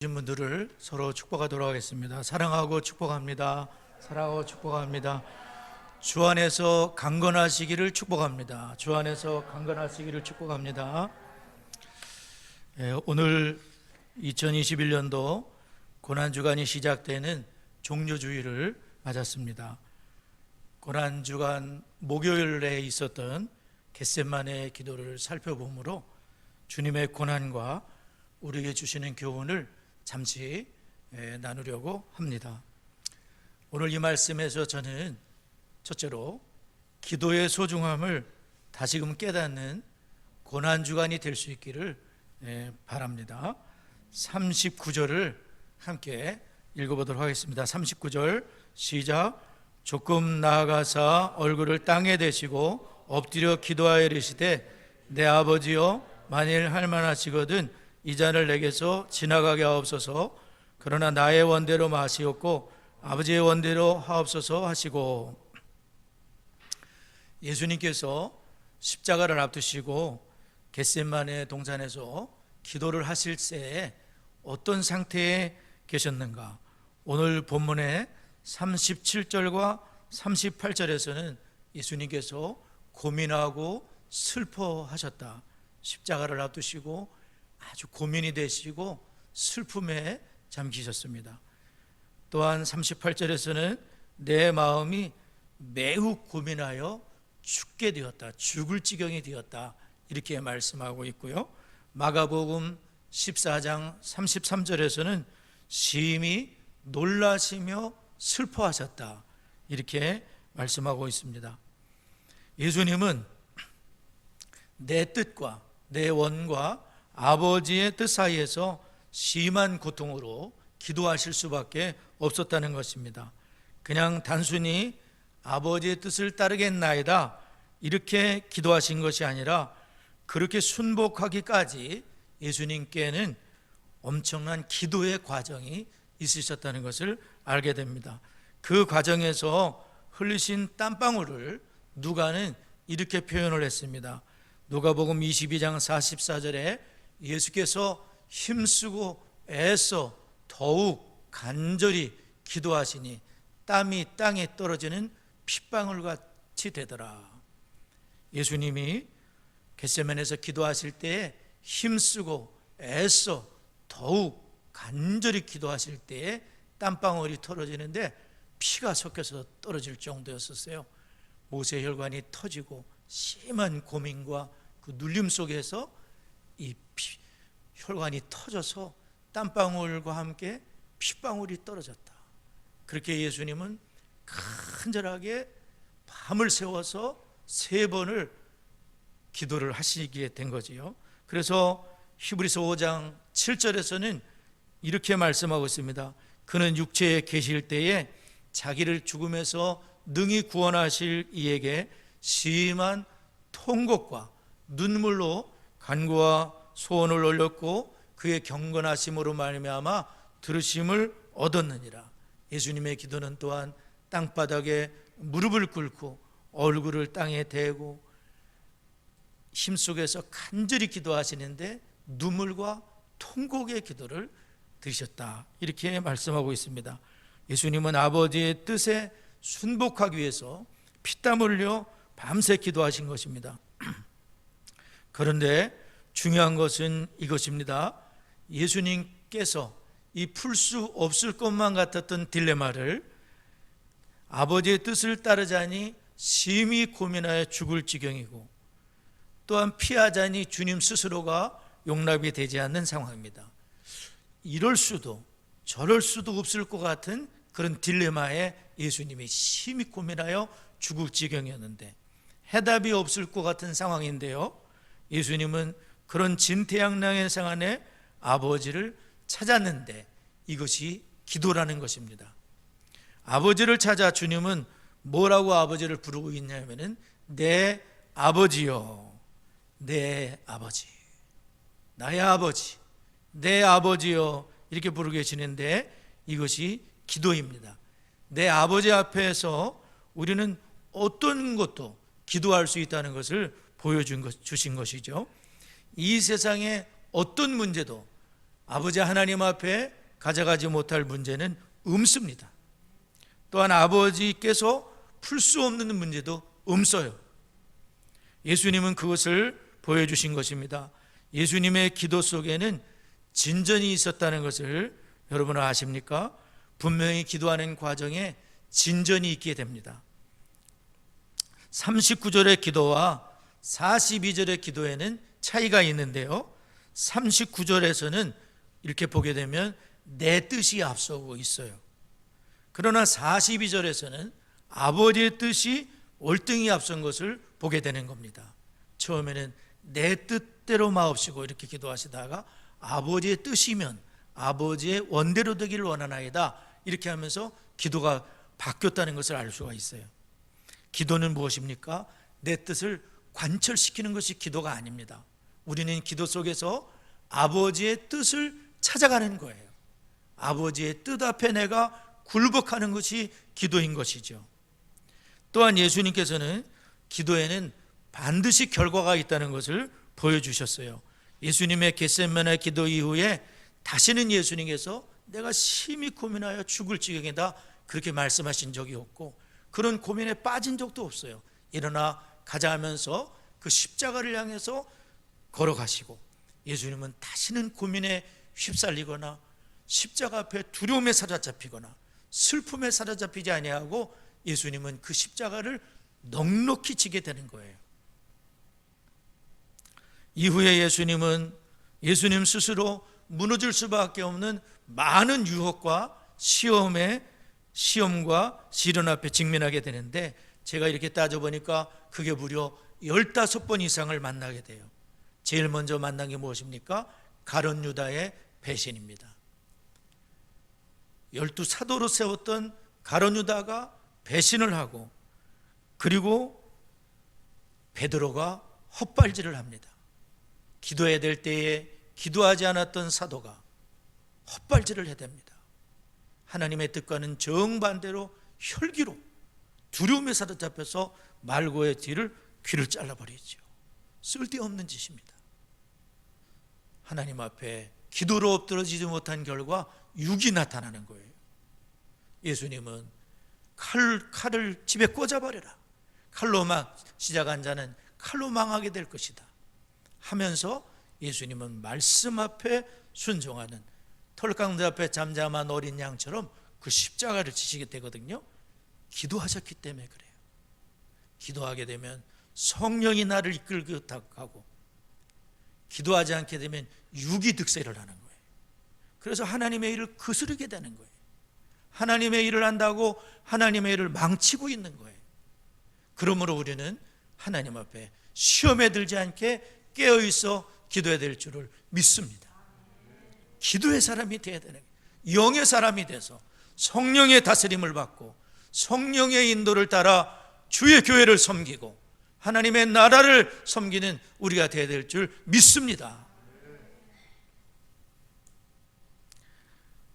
신 분들을 서로 축복하도록 하겠습니다. 사랑하고 축복합니다. 사랑하고 축복합니다. 주 안에서 강건하시기를 축복합니다. 주 안에서 강건하시기를 축복합니다. 오늘 2021년도 고난주간이 시작되는 종료주일을 맞았습니다. 고난주간 목요일에 있었던 겟세마네 기도를 살펴보므로 주님의 고난과 우리에게 주시는 교훈을 잠시 나누려고 합니다. 오늘 이 말씀에서 저는 첫째로 기도의 소중함을 다시금 깨닫는 고난주간이 될 수 있기를 바랍니다. 39절을 함께 읽어보도록 하겠습니다. 39절 시작. 조금 나아가사 얼굴을 땅에 대시고 엎드려 기도하여 이르시되 내 아버지여 만일 할만하시거든 이 잔을 내게서 지나가게 하옵소서. 그러나 나의 원대로 마시옵고 아버지의 원대로 하옵소서 하시고, 예수님께서 십자가를 앞두시고 겟세마네 동산에서 기도를 하실 때에 어떤 상태에 계셨는가? 오늘 본문의 37절과 38절에서는 예수님께서 고민하고 슬퍼하셨다. 십자가를 앞두시고 아주 고민이 되시고 슬픔에 잠기셨습니다. 또한 38절에서는 내 마음이 매우 고민하여 죽게 되었다, 죽을 지경이 되었다, 이렇게 말씀하고 있고요. 마가복음 14장 33절에서는 심히 놀라시며 슬퍼하셨다, 이렇게 말씀하고 있습니다. 예수님은 내 뜻과 내 원과 아버지의 뜻 사이에서 심한 고통으로 기도하실 수밖에 없었다는 것입니다. 그냥 단순히 아버지의 뜻을 따르겠나이다 이렇게 기도하신 것이 아니라 그렇게 순복하기까지 예수님께는 엄청난 기도의 과정이 있으셨다는 것을 알게 됩니다. 그 과정에서 흘리신 땀방울을 누가는 이렇게 표현을 했습니다. 누가복음 22장 44절에 예수께서 힘쓰고 애써 더욱 간절히 기도하시니 땀이 땅에 떨어지는 핏방울같이 되더라. 예수님이 겟세마네에서 기도하실 때에 힘쓰고 애써 더욱 간절히 기도하실 때에 땀방울이 떨어지는데 피가 섞여서 떨어질 정도였었어요. 모세혈관이 터지고 심한 고민과 그 눌림 속에서 이 혈관이 터져서 땀방울과 함께 핏방울이 떨어졌다. 그렇게 예수님은 간절하게 밤을 새워서 3번을 기도를 하시게 된 거지요. 그래서 히브리서 5장 7절에서는 이렇게 말씀하고 있습니다. 그는 육체에 계실 때에 자기를 죽음에서 능히 구원하실 이에게 심한 통곡과 눈물로 간구와 소원을 올렸고 그의 경건하심으로 말미암아 들으심을 얻었느니라. 예수님의 기도는 또한 땅바닥에 무릎을 꿇고 얼굴을 땅에 대고 힘속에서 간절히 기도하시는데 눈물과 통곡의 기도를 드리셨다, 이렇게 말씀하고 있습니다. 예수님은 아버지의 뜻에 순복하기 위해서 피땀 흘려 밤새 기도하신 것입니다. 그런데 중요한 것은 이것입니다. 예수님께서 이 풀 수 없을 것만 같았던 딜레마를 아버지의 뜻을 따르자니 심히 고민하여 죽을 지경이고 또한 피하자니 주님 스스로가 용납이 되지 않는 상황입니다. 이럴 수도 저럴 수도 없을 것 같은 그런 딜레마에 예수님이 심히 고민하여 죽을 지경이었는데 해답이 없을 것 같은 상황인데요, 예수님은 그런 진퇴양난의 상황에 아버지를 찾았는데 이것이 기도라는 것입니다. 아버지를 찾아 주님은 뭐라고 아버지를 부르고 있냐면은 내 아버지요, 내 아버지, 나의 아버지, 내 아버지요, 이렇게 부르고 계시는데 이것이 기도입니다. 내 아버지 앞에서 우리는 어떤 것도 기도할 수 있다는 것을 보여주신 것이죠. 이 세상에 어떤 문제도 아버지 하나님 앞에 가져가지 못할 문제는 없습니다. 또한 아버지께서 풀 수 없는 문제도 없어요. 예수님은 그것을 보여주신 것입니다. 예수님의 기도 속에는 진전이 있었다는 것을 여러분 아십니까? 분명히 기도하는 과정에 진전이 있게 됩니다. 39절의 기도와 42절의 기도에는 차이가 있는데요, 39절에서는 이렇게 보게 되면 내 뜻이 앞서고 있어요. 그러나 42절에서는 아버지의 뜻이 월등히 앞선 것을 보게 되는 겁니다. 처음에는 내 뜻대로 마옵시고 이렇게 기도하시다가 아버지의 뜻이면 아버지의 원대로 되기를 원하나이다 이렇게 하면서 기도가 바뀌었다는 것을 알 수가 있어요. 기도는 무엇입니까? 내 뜻을 관철시키는 것이 기도가 아닙니다. 우리는 기도 속에서 아버지의 뜻을 찾아가는 거예요. 아버지의 뜻 앞에 내가 굴복하는 것이 기도인 것이죠. 또한 예수님께서는 기도에는 반드시 결과가 있다는 것을 보여주셨어요. 예수님의 겟세마네 기도 이후에 다시는 예수님께서 내가 심히 고민하여 죽을 지경이다 그렇게 말씀하신 적이 없고 그런 고민에 빠진 적도 없어요. 일어나 가자 하면서 그 십자가를 향해서 걸어가시고 예수님은 다시는 고민에 휩쓸리거나 십자가 앞에 두려움에 사로잡히거나 슬픔에 사로잡히지 아니하고 예수님은 그 십자가를 넉넉히 지게 되는 거예요. 이후에 예수님은 예수님 스스로 무너질 수밖에 없는 많은 유혹과 시험과 시련 앞에 직면하게 되는데 제가 이렇게 따져보니까 그게 무려 15번 이상을 만나게 돼요. 제일 먼저 만난 게 무엇입니까? 가룟 유다의 배신입니다. 12사도로 세웠던 가룟 유다가 배신을 하고 그리고 베드로가 헛발질을 합니다. 기도해야 될 때에 기도하지 않았던 사도가 헛발질을 해댑니다. 하나님의 뜻과는 정반대로 혈기로 두려움에 사로잡혀서 말고의 귀를 잘라버리죠. 쓸데없는 짓입니다. 하나님 앞에 기도로 엎드러지지 못한 결과 육이 나타나는 거예요. 예수님은 칼을 집에 꽂아버려라. 칼로 시작한 자는 칼로 망하게 될 것이다 하면서 예수님은 말씀 앞에 순종하는 털강들 앞에 잠잠한 어린 양처럼 그 십자가를 지시게 되거든요. 기도하셨기 때문에 그래요. 기도하게 되면 성령이 나를 이끌고 기도하지 않게 되면 육이 득세를 하는 거예요. 그래서 하나님의 일을 거스르게 되는 거예요. 하나님의 일을 한다고 하나님의 일을 망치고 있는 거예요. 그러므로 우리는 하나님 앞에 시험에 들지 않게 깨어있어 기도해야 될 줄을 믿습니다. 기도의 사람이 되어야 되는 거예요. 영의 사람이 돼서 성령의 다스림을 받고 성령의 인도를 따라 주의 교회를 섬기고 하나님의 나라를 섬기는 우리가 되어야 될 줄 믿습니다.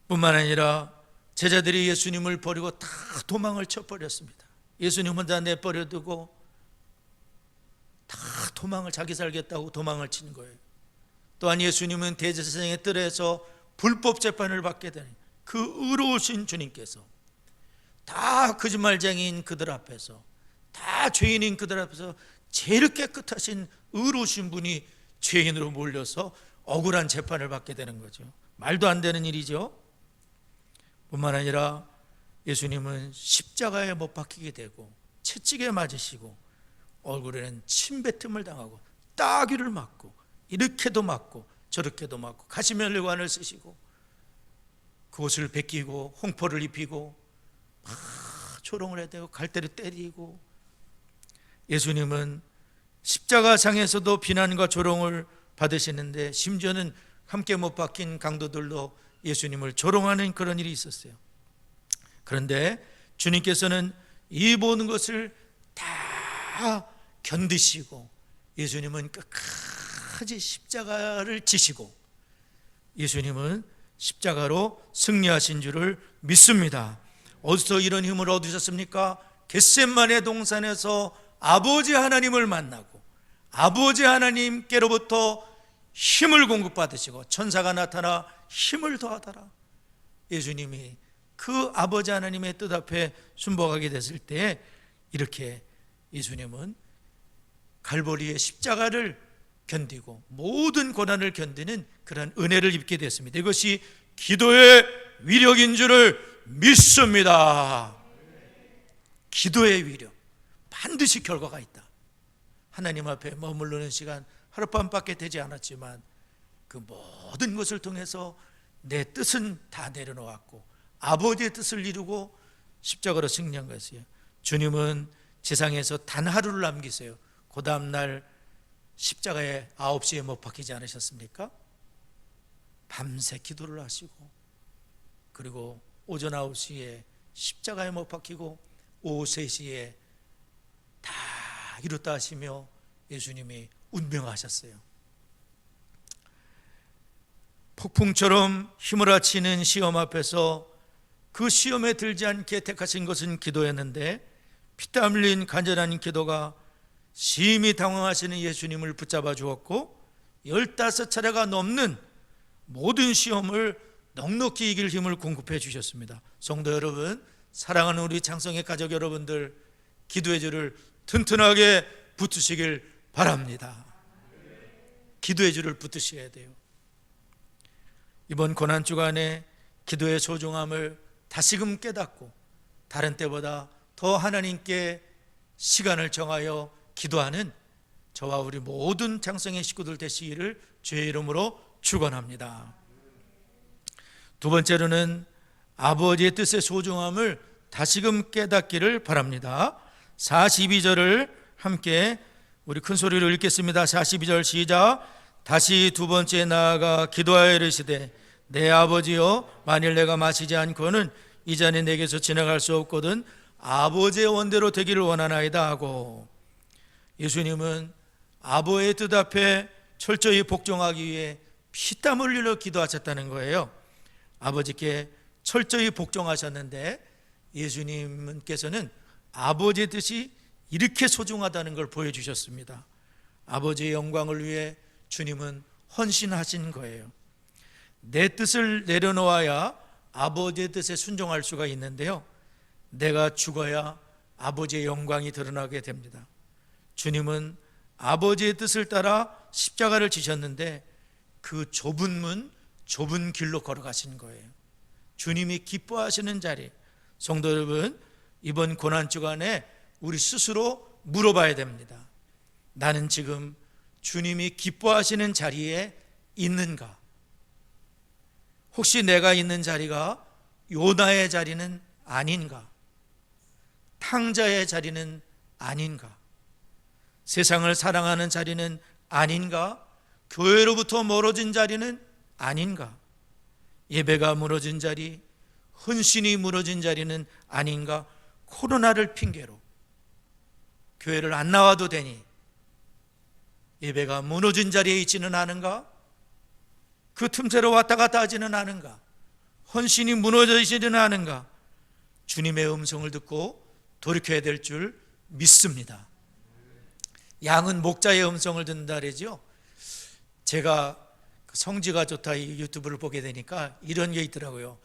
뿐만 아니라 제자들이 예수님을 버리고 다 도망을 쳐버렸습니다. 예수님 혼자 내버려두고 다 도망을 자기 살겠다고 도망을 친 거예요. 또한 예수님은 대제사장의 뜰에서 불법 재판을 받게 되는 그 의로우신 주님께서 다 거짓말쟁이인 그들 앞에서 다 죄인인 그들 앞에서 제일 깨끗하신 의로우신 분이 죄인으로 몰려서 억울한 재판을 받게 되는 거죠. 말도 안 되는 일이죠. 뿐만 아니라 예수님은 십자가에 못 박히게 되고 채찍에 맞으시고 얼굴에는 침뱉음을 당하고 따귀를 맞고 이렇게도 맞고 저렇게도 맞고 가시면류관을 쓰시고 그옷을 벗기고 홍포를 입히고 막 조롱을 해대고 갈대로 때리고 예수님은 십자가상에서도 비난과 조롱을 받으시는데 심지어는 함께 못 박힌 강도들도 예수님을 조롱하는 그런 일이 있었어요. 그런데 주님께서는 이 모든 것을 다 견디시고 예수님은 끝까지 십자가를 지시고 예수님은 십자가로 승리하신 줄을 믿습니다. 어디서 이런 힘을 얻으셨습니까? 겟세마네 동산에서 아버지 하나님을 만나고 아버지 하나님께로부터 힘을 공급받으시고 천사가 나타나 힘을 더하더라. 예수님이 그 아버지 하나님의 뜻 앞에 순복하게 됐을 때 이렇게 예수님은 갈보리의 십자가를 견디고 모든 고난을 견디는 그런 은혜를 입게 됐습니다. 이것이 기도의 위력인 줄을 믿습니다. 기도의 위력, 반드시 결과가 있다. 하나님 앞에 머무르는 시간 하룻밤밖에 되지 않았지만 그 모든 것을 통해서 내 뜻은 다 내려놓았고 아버지의 뜻을 이루고 십자가로 승리한 것이에요. 주님은 세상에서 단 하루를 남기세요. 그 다음날 십자가에 9시에 못 박히지 않으셨습니까? 밤새 기도를 하시고 그리고 오전 9시에 십자가에 못 박히고 오후 3시에 다 이뤘다 하시며 예수님이 운명하셨어요. 폭풍처럼 휘몰아치는 시험 앞에서 그 시험에 들지 않게 택하신 것은 기도였는데 피땀 흘린 간절한 기도가 심히 당황하시는 예수님을 붙잡아 주었고 15차례가 넘는 모든 시험을 넉넉히 이길 힘을 공급해 주셨습니다. 성도 여러분, 사랑하는 우리 장성의 가족 여러분들, 기도의 줄을 튼튼하게 붙으시길 바랍니다. 기도의 줄을 붙으셔야 돼요. 이번 고난주간에 기도의 소중함을 다시금 깨닫고 다른 때보다 더 하나님께 시간을 정하여 기도하는 저와 우리 모든 장성의 식구들 되시기를 주의 이름으로 축원합니다. 두 번째로는 아버지의 뜻의 소중함을 다시금 깨닫기를 바랍니다. 42절을 함께 우리 큰 소리로 읽겠습니다. 42절 시작. 다시 두 번째 나아가 기도하여 이르시되 내 아버지여 만일 내가 마시지 않고는 이 잔이 내게서 지나갈 수 없거든 아버지의 원대로 되기를 원하나이다 하고, 예수님은 아버지의 뜻 앞에 철저히 복종하기 위해 피땀 흘리려 기도하셨다는 거예요. 아버지께 철저히 복종하셨는데 예수님께서는 아버지의 뜻이 이렇게 소중하다는 걸 보여주셨습니다. 아버지의 영광을 위해 주님은 헌신하신 거예요. 내 뜻을 내려놓아야 아버지의 뜻에 순종할 수가 있는데요, 내가 죽어야 아버지의 영광이 드러나게 됩니다. 주님은 아버지의 뜻을 따라 십자가를 지셨는데 그 좁은 문, 좁은 길로 걸어가신 거예요. 주님이 기뻐하시는 자리, 성도 여러분, 이번 고난주간에 우리 스스로 물어봐야 됩니다. 나는 지금 주님이 기뻐하시는 자리에 있는가? 혹시 내가 있는 자리가 요나의 자리는 아닌가? 탕자의 자리는 아닌가? 세상을 사랑하는 자리는 아닌가? 교회로부터 멀어진 자리는 아닌가? 예배가 무너진 자리, 헌신이 무너진 자리는 아닌가? 코로나를 핑계로 교회를 안 나와도 되니 예배가 무너진 자리에 있지는 않은가? 그 틈새로 왔다 갔다 하지는 않은가? 헌신이 무너지지는 않은가? 주님의 음성을 듣고 돌이켜야 될 줄 믿습니다. 양은 목자의 음성을 듣는다 그러죠. 제가 성지가 좋다 이 유튜브를 보게 되니까 이런 게 있더라고요.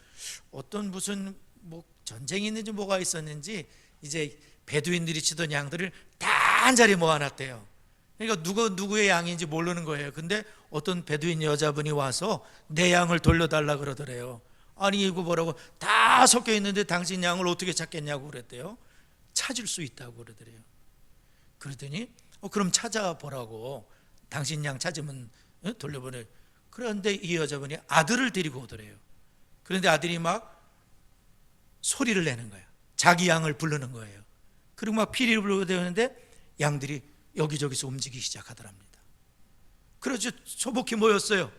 어떤 무슨 뭐 전쟁이 있는지 뭐가 있었는지 이제 베두인들이 치던 양들을 다 한 자리에 모아놨대요. 그러니까 누구의 양인지 모르는 거예요. 근데 어떤 베두인 여자분이 와서 내 양을 돌려달라 그러더래요. 아니 이거 뭐라고 다 섞여 있는데 당신 양을 어떻게 찾겠냐고 그랬대요. 찾을 수 있다고 그러더래요. 그러더니 그럼 찾아보라고, 당신 양 찾으면 돌려보내. 그런데 이 여자분이 아들을 데리고 오더래요. 그런데 아들이 막 소리를 내는 거예요. 자기 양을 부르는 거예요. 그리고 막 피리를 부르게 되는데 양들이 여기저기서 움직이기 시작하더랍니다. 그래서 소복히 모였어요.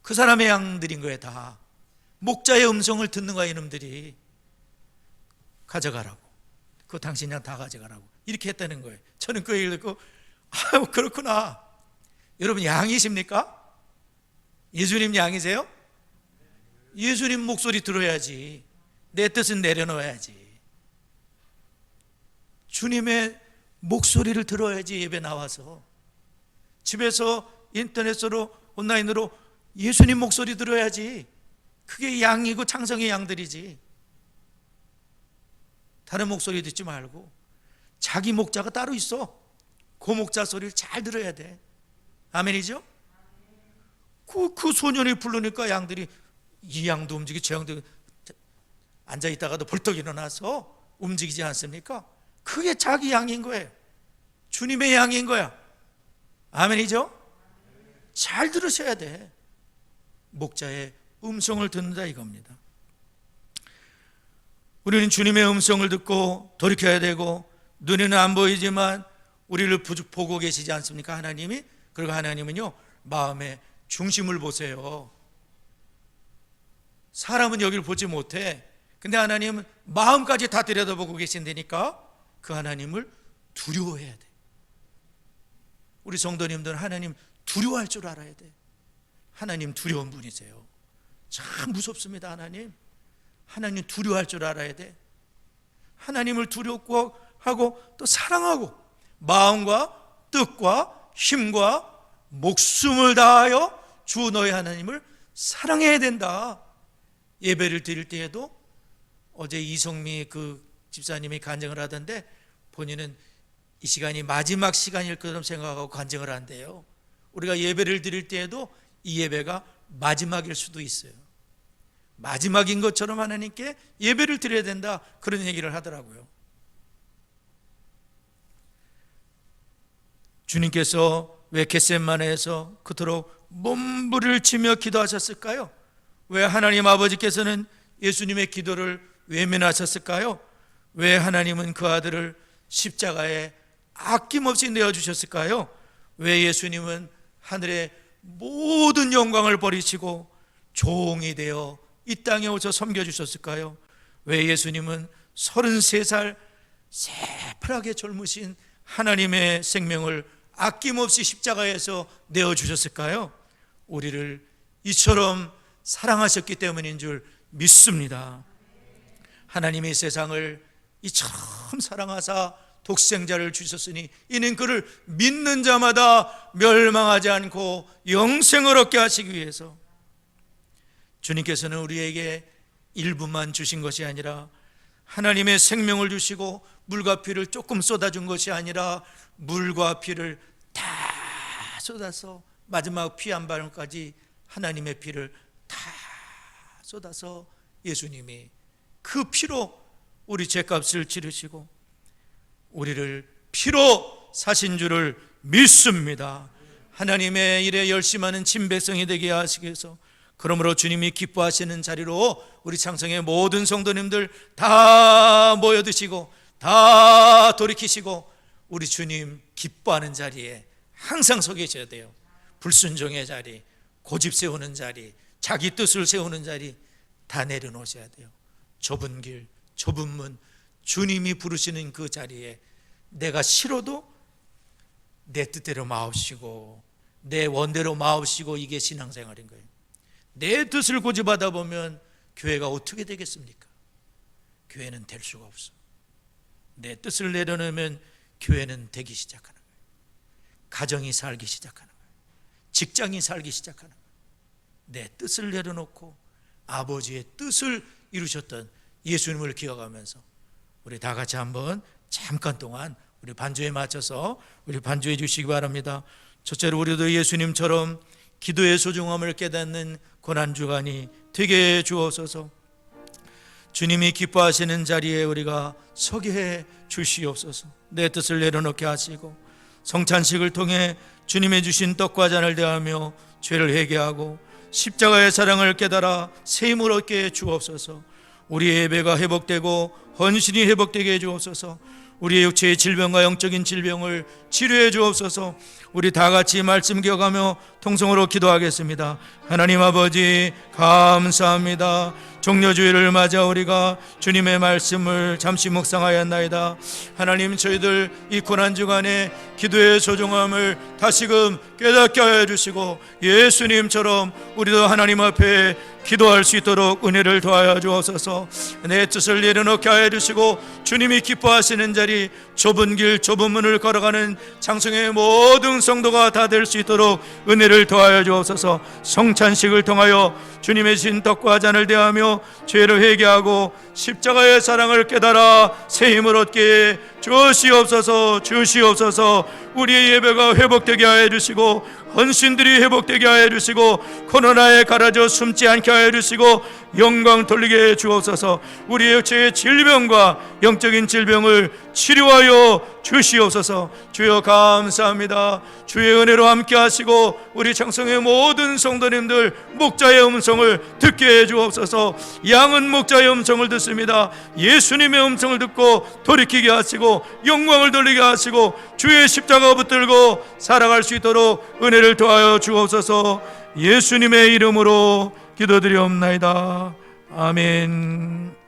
그 사람의 양들인 거예요. 다 목자의 음성을 듣는 거야. 이놈들이 가져가라고, 그거 당신 양 다 가져가라고 이렇게 했다는 거예요. 저는 그 얘기를 듣고 아유 그렇구나. 여러분 양이십니까? 예수님 양이세요? 예수님 목소리 들어야지. 내 뜻은 내려놓아야지. 주님의 목소리를 들어야지. 예배 나와서 집에서 인터넷으로 온라인으로 예수님 목소리 들어야지. 그게 양이고 창성의 양들이지. 다른 목소리 듣지 말고 자기 목자가 따로 있어. 그 목자 소리를 잘 들어야 돼. 아멘이죠? 그 소년이 부르니까 양들이 이 양도 움직이고 저 양도 앉아있다가도 벌떡 일어나서 움직이지 않습니까? 그게 자기 양인 거예요. 주님의 양인 거야. 아멘이죠? 잘 들으셔야 돼. 목자의 음성을 듣는다 이겁니다. 우리는 주님의 음성을 듣고 돌이켜야 되고, 눈에는 안 보이지만 우리를 보고 계시지 않습니까? 하나님이. 그리고 하나님은요, 마음의 중심을 보세요. 사람은 여기를 보지 못해. 근데 하나님은 마음까지 다 들여다보고 계신다니까 그 하나님을 두려워해야 돼. 우리 성도님들은 하나님 두려워할 줄 알아야 돼. 하나님 두려운 분이세요. 참 무섭습니다. 하나님 두려워할 줄 알아야 돼. 하나님을 두려워하고 또 사랑하고 마음과 뜻과 힘과 목숨을 다하여 주 너의 하나님을 사랑해야 된다. 예배를 드릴 때에도 어제 이성미 그 집사님이 간증을 하던데, 본인은 이 시간이 마지막 시간일 것처럼 생각하고 간증을 한대요. 우리가 예배를 드릴 때에도 이 예배가 마지막일 수도 있어요. 마지막인 것처럼 하나님께 예배를 드려야 된다, 그런 얘기를 하더라고요. 주님께서 왜 겟세마네에서 그토록 몸부림치며 기도하셨을까요? 왜 하나님 아버지께서는 예수님의 기도를 외면하셨을까요? 왜 하나님은 그 아들을 십자가에 아낌없이 내어주셨을까요? 왜 예수님은 하늘의 모든 영광을 버리시고 종이 되어 이 땅에 오셔 섬겨주셨을까요? 왜 예수님은 33살 새파랗게 젊으신 하나님의 생명을 아낌없이 십자가에서 내어주셨을까요? 우리를 이처럼 사랑하셨기 때문인 줄 믿습니다. 하나님이 세상을 이처럼 사랑하사 독생자를 주셨으니 이는 그를 믿는 자마다 멸망하지 않고 영생을 얻게 하시기 위해서. 주님께서는 우리에게 일부만 주신 것이 아니라 하나님의 생명을 주시고 물과 피를 조금 쏟아준 것이 아니라 물과 피를 다 쏟아서 마지막 피 한 방울까지 하나님의 피를 다 쏟아서 예수님이 그 피로 우리 죄값을 치르시고 우리를 피로 사신 줄을 믿습니다. 하나님의 일에 열심하는 친백성이 되게 하시기 위해서, 그러므로 주님이 기뻐하시는 자리로 우리 창성의 모든 성도님들 다 모여드시고 다 돌이키시고 우리 주님 기뻐하는 자리에 항상 서 계셔야 돼요. 불순종의 자리, 고집 세우는 자리, 자기 뜻을 세우는 자리 다 내려놓으셔야 돼요. 좁은 길, 좁은 문, 주님이 부르시는 그 자리에 내가 싫어도 내 뜻대로 마옵시고 내 원대로 마옵시고, 이게 신앙생활인 거예요. 내 뜻을 고집하다 보면 교회가 어떻게 되겠습니까? 교회는 될 수가 없어. 내 뜻을 내려놓으면 교회는 되기 시작하는 거예요. 가정이 살기 시작하는 거예요. 직장이 살기 시작하는 거예요. 내 뜻을 내려놓고 아버지의 뜻을 이루셨던 예수님을 기억하면서 우리 다 같이 한번 잠깐 동안 우리 반주에 맞춰서 우리 반주해 주시기 바랍니다. 첫째로 우리도 예수님처럼 기도의 소중함을 깨닫는 고난주간이 되게 해 주옵소서. 주님이 기뻐하시는 자리에 우리가 서게 해 주시옵소서. 내 뜻을 내려놓게 하시고 성찬식을 통해 주님의 주신 떡과 잔을 대하며 죄를 회개하고 십자가의 사랑을 깨달아 새 힘을 얻게 해 주옵소서. 우리의 예배가 회복되고 헌신이 회복되게 해 주옵소서. 우리의 육체의 질병과 영적인 질병을 치료해 주옵소서. 우리 다 같이 말씀 기억하며 통성으로 기도하겠습니다. 하나님 아버지 감사합니다. 종려주일을 맞아 우리가 주님의 말씀을 잠시 묵상하였나이다. 하나님, 저희들 이 고난주간에 기도의 소중함을 다시금 깨닫게 하여 주시고 예수님처럼 우리도 하나님 앞에 기도할 수 있도록 은혜를 더하여 주옵소서. 내 뜻을 내려놓게 하여 주시고 주님이 기뻐하시는 자리, 좁은 길 좁은 문을 걸어가는 장성의 모든 성도가 다 될 수 있도록 은혜를 더하여 주옵소서. 성찬식을 통하여 주님의 신 떡과 잔을 대하며 죄를 회개하고 십자가의 사랑을 깨달아 새 힘을 얻게 주시옵소서. 주시옵소서. 우리의 예배가 회복되게 하여 주시고 헌신들이 회복되게 하여 주시고 코로나에 가라져 숨지 않게 하여 주시고 영광 돌리게 해 주옵소서. 우리의 육체의 질병과 영적인 질병을 치료하여 주시옵소서. 주여 감사합니다. 주의 은혜로 함께 하시고 우리 장성의 모든 성도님들 목자의 음성을 듣게 해 주옵소서. 양은 목자의 음성을 듣습니다. 예수님의 음성을 듣고 돌이키게 하시고 영광을 돌리게 하시고 주의 십자가 붙들고 살아갈 수 있도록 은혜를 더하여 주옵소서. 예수님의 이름으로 기도드리옵나이다. 아멘.